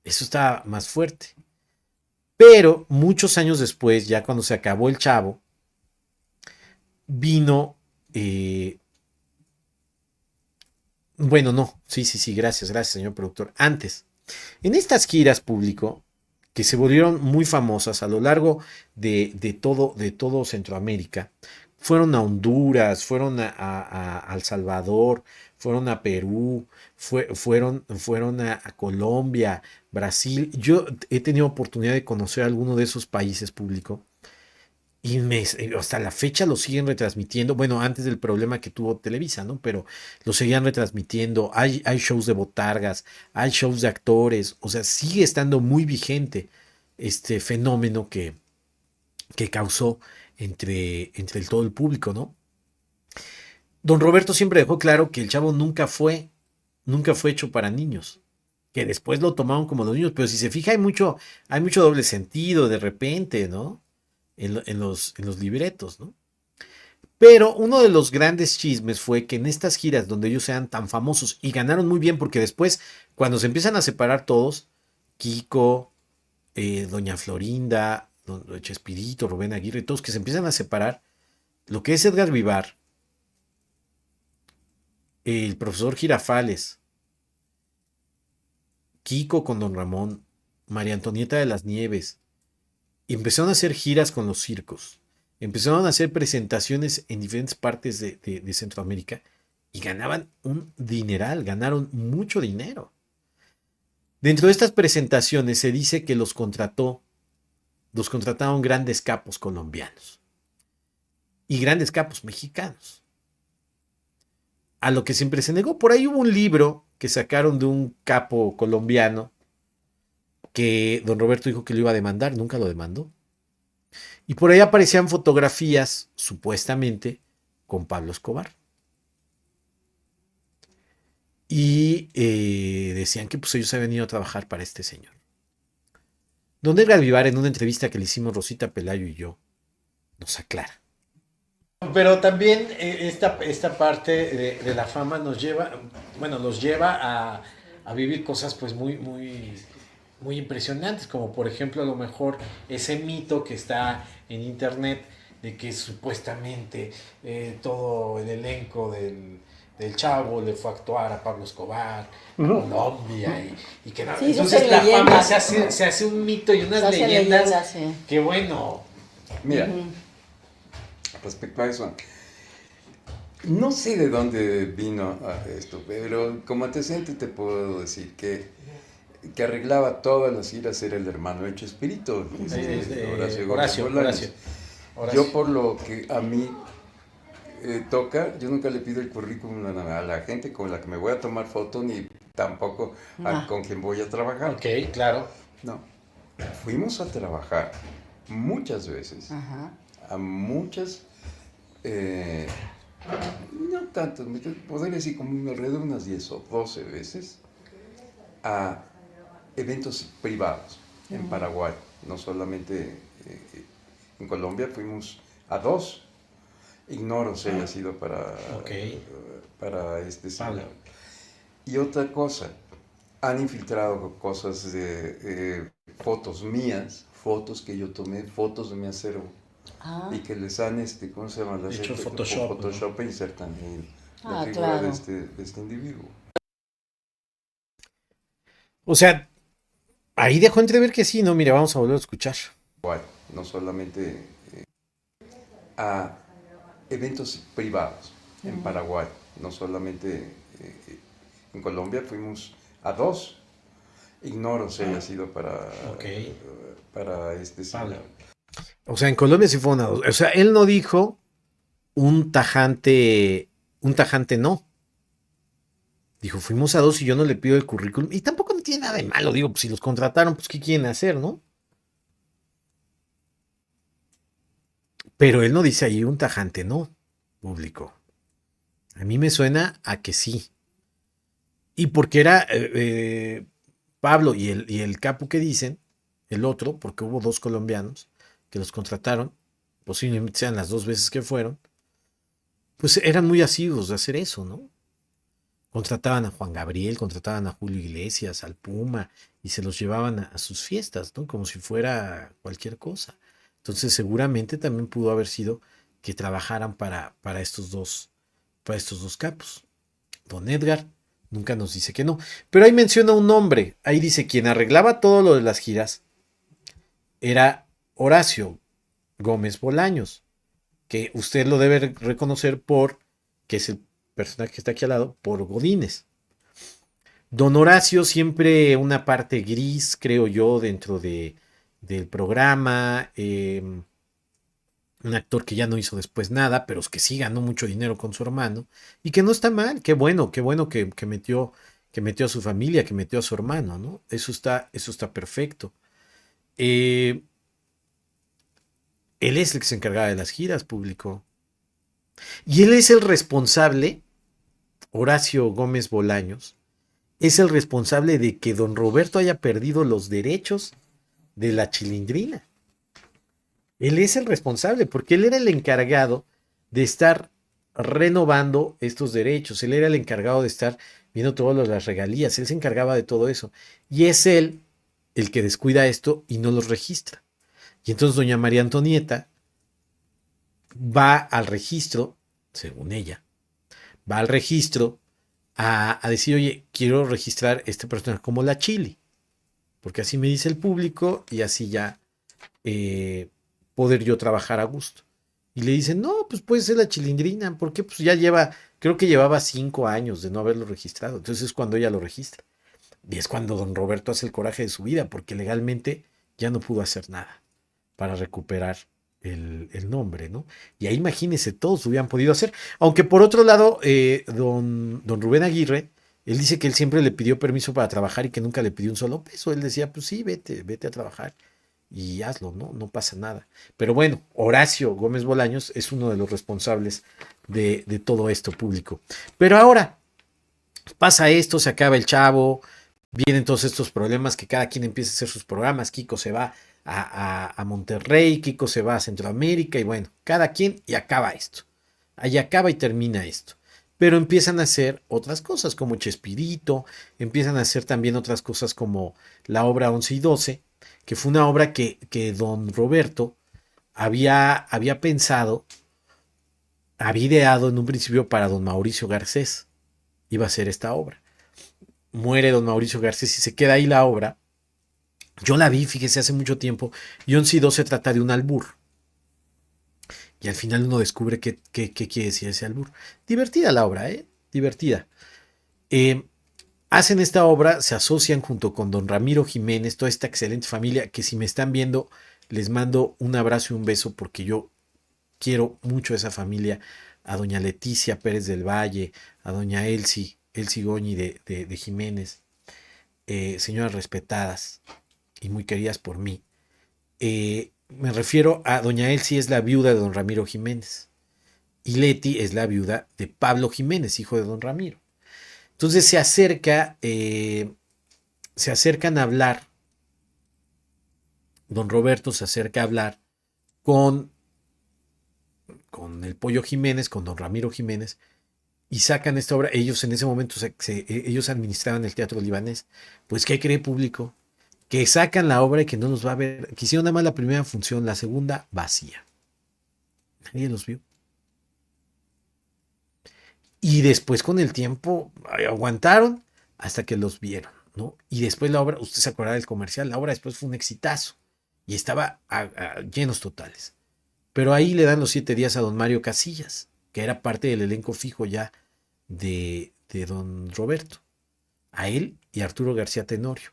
Eso está más fuerte. Pero muchos años después, ya cuando se acabó el Chavo, vino... bueno, no, sí, gracias, señor productor. Antes, en estas giras público, que se volvieron muy famosas a lo largo de todo Centroamérica, fueron a Honduras, fueron a El Salvador, fueron a Perú, fueron a Colombia, Brasil. Yo he tenido oportunidad de conocer alguno de esos países públicos y hasta la fecha lo siguen retransmitiendo. Bueno, antes del problema que tuvo Televisa, ¿no? Pero lo seguían retransmitiendo. Hay shows de botargas, hay shows de actores. O sea, sigue estando muy vigente este fenómeno que causó entre todo el público, ¿no? Don Roberto siempre dejó claro que el Chavo nunca fue hecho para niños, que después lo tomaron como los niños, pero si se fija hay mucho doble sentido de repente, ¿no? En los libretos, ¿no? Pero uno de los grandes chismes fue que en estas giras donde ellos sean tan famosos y ganaron muy bien, porque después, cuando se empiezan a separar todos, Kiko, doña Florinda, don Chespirito, Rubén Aguirre, todos que se empiezan a separar, lo que es Edgar Vivar, el profesor Girafales, Kiko con don Ramón, María Antonieta de las Nieves, y empezaron a hacer giras con los circos, empezaron a hacer presentaciones en diferentes partes de Centroamérica y ganaban un dineral, ganaron mucho dinero. Dentro de estas presentaciones se dice que los contrataron grandes capos colombianos y grandes capos mexicanos. A lo que siempre se negó. Por ahí hubo un libro que sacaron de un capo colombiano que don Roberto dijo que lo iba a demandar, nunca lo demandó. Y por ahí aparecían fotografías, supuestamente, con Pablo Escobar. Y decían que pues ellos habían ido a trabajar para este señor. Don Edgar Vivar, en una entrevista que le hicimos Rosita Pelayo y yo, nos aclara. Pero también esta parte de la fama los lleva a vivir cosas pues muy impresionantes, como por ejemplo a lo mejor ese mito que está en internet de que supuestamente todo el elenco del Chavo le fue a actuar a Pablo Escobar, a Colombia, y que no. Sí, entonces la fama se hace un mito y unas leyendas sí. que bueno. Mira, respecto a eso, no sé de dónde vino esto, pero como antecedente te puedo decir que arreglaba todas las giras era el hermano de Chespirito, Horacio. Yo por lo que a mí toca, yo nunca le pido el currículum a la gente con la que me voy a tomar foto, ni tampoco con quien voy a trabajar. Ok, claro. No, fuimos a trabajar muchas veces, a muchas, no tanto, podría decir como alrededor de unas 10 o 12 veces, a eventos privados en Paraguay, no solamente en Colombia, fuimos a 2. Ignoro si haya sido para este señor. Y otra cosa, han infiltrado cosas de fotos mías, fotos que yo tomé, fotos de mi acervo, y que les han, ¿cómo se llama? Las hecho con Photoshop, Photoshop, ¿no? E insertan la figura claro. de este individuo. O sea, ahí dejó entrever que sí, ¿no? Mira, vamos a volver a escuchar. Bueno, no solamente a eventos privados en Paraguay, no solamente en Colombia, fuimos a 2. Ignoro si haya sido para este señor. O sea, en Colombia sí fue una... O sea, él no dijo un tajante no. Dijo, fuimos a 2 y yo no le pido el currículum. Y tampoco no tiene nada de malo, digo, pues si los contrataron, pues ¿qué quieren hacer, no? Pero él no dice ahí un tajante no, público. A mí me suena a que sí. Y porque era Pablo y el capo que dicen, el otro, porque hubo 2 colombianos que los contrataron, posiblemente sean las 2 veces que fueron, pues eran muy asiduos de hacer eso, ¿no? Contrataban a Juan Gabriel, contrataban a Julio Iglesias, al Puma, y se los llevaban a sus fiestas, ¿no? Como si fuera cualquier cosa. Entonces seguramente también pudo haber sido que trabajaran para estos dos capos. Don Edgar nunca nos dice que no. Pero ahí menciona un nombre. Ahí dice, quien arreglaba todo lo de las giras era Horacio Gómez Bolaños, que usted lo debe reconocer que es el personaje que está aquí al lado, por Godínez. Don Horacio siempre una parte gris, creo yo, dentro del programa. Un actor que ya no hizo después nada, pero es que sí ganó mucho dinero con su hermano. Y que no está mal, qué bueno que metió a su familia, que metió a su hermano, ¿no? Eso está perfecto. Él es el que se encargaba de las giras, público. Y él es el responsable, Horacio Gómez Bolaños, es el responsable de que don Roberto haya perdido los derechos de la Chilindrina. Él es el responsable, porque él era el encargado de estar renovando estos derechos. Él era el encargado de estar viendo todas las regalías. Él se encargaba de todo eso. Y es él el que descuida esto y no los registra. Y entonces doña María Antonieta va al registro, según ella, va al registro a decir, oye, quiero registrar este personaje como la Chili, porque así me dice el público y así ya poder yo trabajar a gusto. Y le dicen, no, pues puede ser la Chilindrina, porque pues ya creo que llevaba 5 años de no haberlo registrado. Entonces es cuando ella lo registra. Y es cuando don Roberto hace el coraje de su vida, porque legalmente ya no pudo hacer nada para recuperar el nombre, ¿no? Y ahí imagínense, todos hubieran podido hacer. Aunque por otro lado, don Rubén Aguirre, él dice que él siempre le pidió permiso para trabajar y que nunca le pidió un solo peso. Él decía, pues sí, vete a trabajar y hazlo, ¿no? No pasa nada. Pero bueno, Horacio Gómez Bolaños es uno de los responsables de todo esto, público. Pero ahora pasa esto, se acaba el Chavo, vienen todos estos problemas que cada quien empieza a hacer sus programas. Kiko se va a Monterrey, Kiko se va a Centroamérica y bueno, cada quien y acaba esto. Ahí acaba y termina esto. Pero empiezan a hacer otras cosas como Chespirito, empiezan a hacer también otras cosas como la obra 11 y 12, que fue una obra que don Roberto había pensado, había ideado en un principio para don Mauricio Garcés. Iba a ser esta obra. Muere don Mauricio Garcés y se queda ahí la obra. Yo la vi, fíjese, hace mucho tiempo, y 11 y 12 se trata de un albur. Y al final uno descubre qué quiere decir ese albur. Divertida la obra, divertida. Hacen esta obra, se asocian junto con don Ramiro Jiménez, toda esta excelente familia, que si me están viendo, les mando un abrazo y un beso, porque yo quiero mucho a esa familia, a doña Leticia Pérez del Valle, a doña Elsie Goñi de Jiménez, señoras respetadas y muy queridas por mí. Me refiero a doña Elsie, es la viuda de don Ramiro Jiménez, y Leti es la viuda de Pablo Jiménez, hijo de don Ramiro. Entonces se acerca se acercan a hablar, don Roberto se acerca a hablar con el Pollo Jiménez, con don Ramiro Jiménez, y sacan esta obra. Ellos en ese momento, ellos administraban el Teatro Libanés. Pues, ¿qué cree público? Que sacan la obra y que no los va a ver. Que hicieron nada más la primera función, la segunda vacía. Nadie los vio. Y después con el tiempo aguantaron hasta que los vieron, ¿no? Y después la obra, usted se acordará del comercial, la obra después fue un exitazo y estaba a llenos totales. Pero ahí le dan los 7 días a don Mario Casillas, que era parte del elenco fijo ya de don Roberto. A él y a Arturo García Tenorio.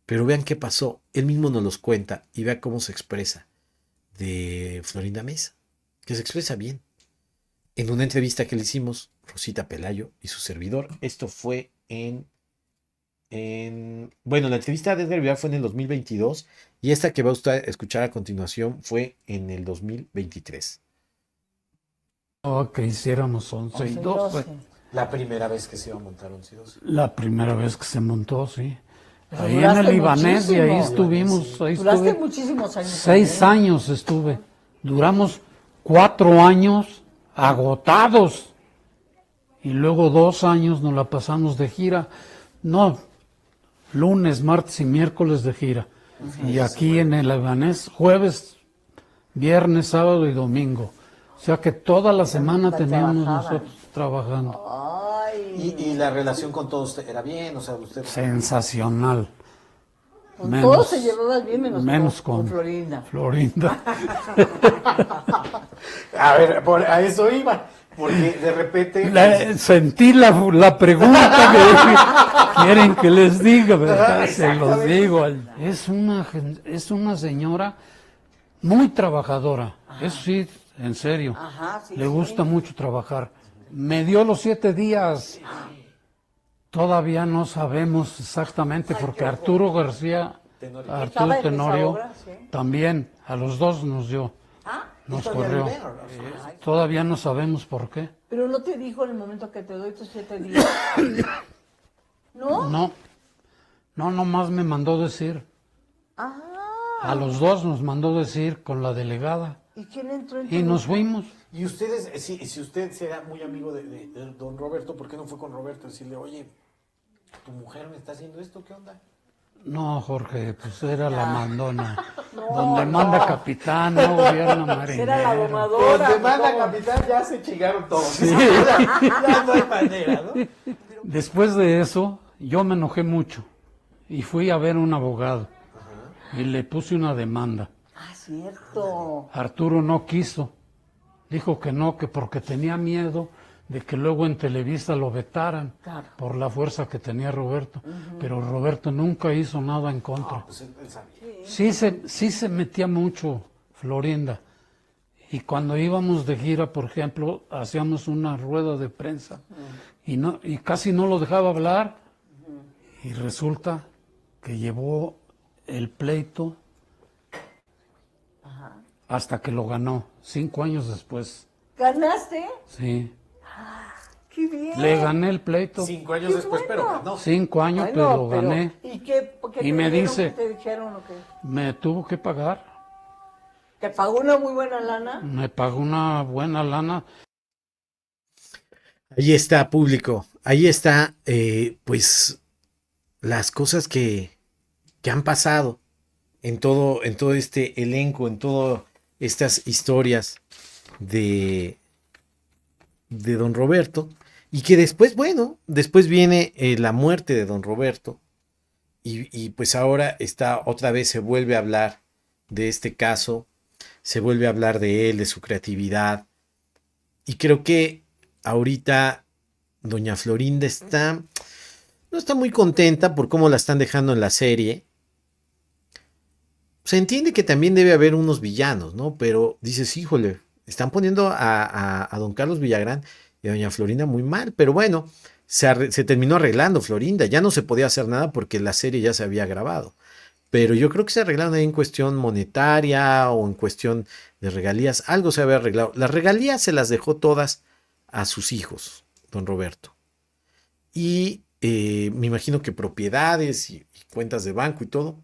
Pero vean qué pasó. Él mismo nos los cuenta y vea cómo se expresa de Florinda Mesa, que se expresa bien. En una entrevista que le hicimos, Rosita Pelayo y su servidor, esto fue bueno, la entrevista de Edgar Vivar fue en el 2022 y esta que va usted a escuchar a continuación fue en el 2023. Que hiciéramos 11 y 12. La primera vez que se iba a montar 11 y 12. La primera vez que se montó, sí. Pero Ahí en duraste el Libanés y ahí muchísimo. estuvimos. Ahí Duraste estuve muchísimos años. 6 también. años estuve. Duramos 4 años agotados. Y luego 2 años nos la pasamos de gira. No, lunes, martes y miércoles de gira. Y aquí en el Libanés, jueves, viernes, sábado y domingo. O sea que toda la semana teníamos nosotros trabajando. Ay, Y la relación con todos era bien, o sea, usted... Sensacional. con menos- todos se llevabas bien menos con Florinda. Florinda. A ver, a eso iba, porque de repente... Sentí la pregunta que quieren que les diga, ¿verdad? Se los digo. Es una señora muy trabajadora. Eso sí, en serio. Ajá, sí, Le sí. gusta mucho trabajar. Me dio los 7 días. Todavía no sabemos exactamente, porque Arturo García, ¿Estaba Arturo en esa Tenorio, obra? Sí. también, a los dos nos dio. Nos corrió. Todavía no sabemos por qué. Pero no te dijo en el momento que te doy tus 7 días. ¿No? No, nomás me mandó decir. Ah, A los dos nos mandó decir con la delegada. ¿y quién entró en Y tu nos lugar? fuimos. Y ustedes, si usted era muy amigo de don Roberto, ¿por qué no fue con Roberto a decirle, oye, tu mujer me está haciendo esto, qué onda? No, Jorge, pues era la mandona. Donde manda capitán, no gobierna marinero. Era la domadora. Donde manda capitán ya se chingaron todos. Ya no hay manera, ¿no? Después de eso, yo me enojé mucho y fui a ver un abogado y le puse una demanda. Ah, cierto. Arturo no quiso, dijo que no, que porque tenía miedo de que luego en Televisa lo vetaran Claro. por la fuerza que tenía Roberto. Pero Roberto nunca hizo nada en contra. Pues él sabía. Sí se metía mucho Florinda. Y cuando íbamos de gira, por ejemplo, hacíamos una rueda de prensa y casi no lo dejaba hablar. Y resulta que llevó el pleito hasta que lo ganó, 5 años después. ¿Ganaste? Sí. ¡Qué bien! Le gané el pleito. 5 años después, pero ganó. 5 años, Ay, pero no, lo gané. ¿Y qué Y te me dijeron, dice- qué te dijeron o qué? Me tuvo que pagar. ¿Te pagó una muy buena lana? Me pagó una buena lana. Ahí está, público. Ahí está, pues, las cosas que han pasado en todo este elenco, en todas estas historias de don Roberto. Y que después, bueno, después viene la muerte de don Roberto. Y pues ahora otra vez se vuelve a hablar de este caso. Se vuelve a hablar de él, de su creatividad. Y creo que ahorita doña Florinda no está muy contenta por cómo la están dejando en la serie. Se entiende que también debe haber unos villanos, ¿no? Pero dices, híjole, están poniendo a don Carlos Villagrán y a doña Florinda muy mal. Pero bueno, se terminó arreglando Florinda. Ya no se podía hacer nada porque la serie ya se había grabado. Pero yo creo que se arreglaron ahí en cuestión monetaria o en cuestión de regalías. Algo se había arreglado. Las regalías se las dejó todas a sus hijos, don Roberto. Y me imagino que propiedades y cuentas de banco y todo,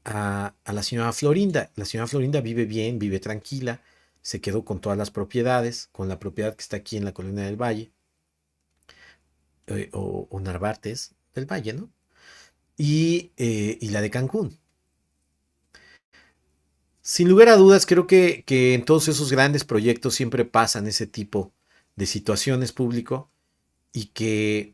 a la señora Florinda. La señora Florinda vive bien, vive tranquila, se quedó con todas las propiedades, con la propiedad que está aquí en la Colonia del Valle, o Narvartes del Valle, ¿no? Y la de Cancún. Sin lugar a dudas, creo que en todos esos grandes proyectos siempre pasan ese tipo de situaciones, público, y que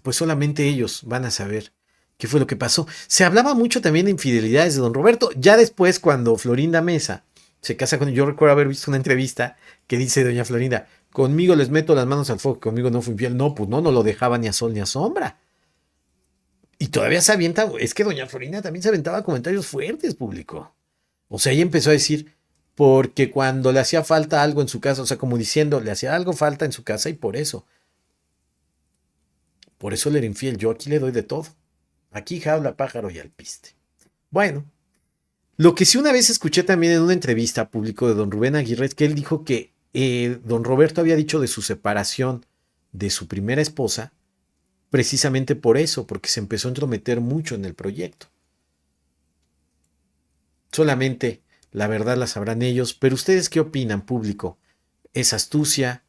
pues solamente ellos van a saber qué fue lo que pasó. Se hablaba mucho también de infidelidades de don Roberto. Ya después, cuando Florinda Mesa se casa con... Yo recuerdo haber visto una entrevista que dice doña Florinda, conmigo les meto las manos al fuego, conmigo no fue infiel. No, pues no lo dejaba ni a sol ni a sombra. Y todavía se avienta... Es que doña Florinda también se aventaba comentarios fuertes, público. O sea, ella empezó a decir, porque cuando le hacía falta algo en su casa, o sea, como diciendo, le hacía algo falta en su casa y por eso le era infiel. Yo aquí le doy de todo. Aquí jaula, pájaro y alpiste. Bueno, lo que sí una vez escuché también en una entrevista público de don Rubén Aguirre es que él dijo que don Roberto había dicho de su separación de su primera esposa precisamente por eso, porque se empezó a entrometer mucho en el proyecto. Solamente la verdad la sabrán ellos, pero ¿ustedes qué opinan, público? ¿Es astucia?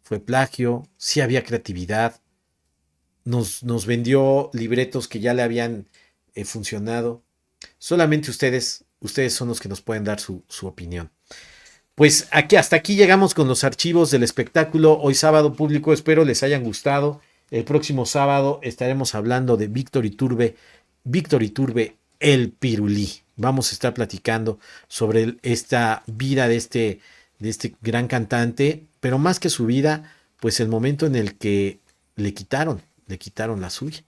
¿Fue plagio? ¿Sí había creatividad? Nos vendió libretos que ya le habían funcionado. Solamente ustedes son los que nos pueden dar su opinión. Pues hasta aquí llegamos con los archivos del espectáculo. Hoy sábado, público, espero les hayan gustado. El próximo sábado estaremos hablando de Víctor Iturbe, el Pirulí. Vamos a estar platicando sobre esta vida de este gran cantante, pero más que su vida, pues el momento en el que le quitaron la suya,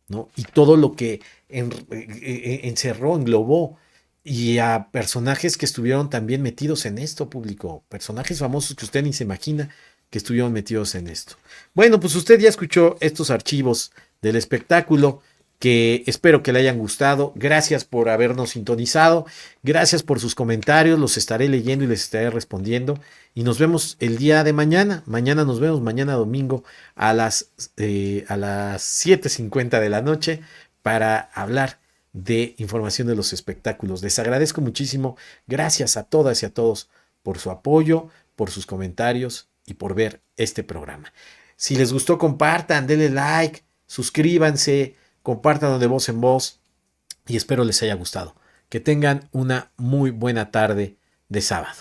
¿no? Y todo lo que encerró, englobó, y a personajes que estuvieron también metidos en esto, público, personajes famosos que usted ni se imagina que estuvieron metidos en esto. Bueno, pues usted ya escuchó estos archivos del espectáculo, que espero que le hayan gustado. Gracias por habernos sintonizado, gracias por sus comentarios, los estaré leyendo y les estaré respondiendo, y nos vemos el día de mañana. Mañana nos vemos, mañana domingo a las 7:50 de la noche para hablar de información de los espectáculos. Les agradezco muchísimo, gracias a todas y a todos por su apoyo, por sus comentarios y por ver este programa. Si les gustó, compartan, denle like, suscríbanse, compartan de voz en voz, y espero les haya gustado. Que tengan una muy buena tarde de sábado.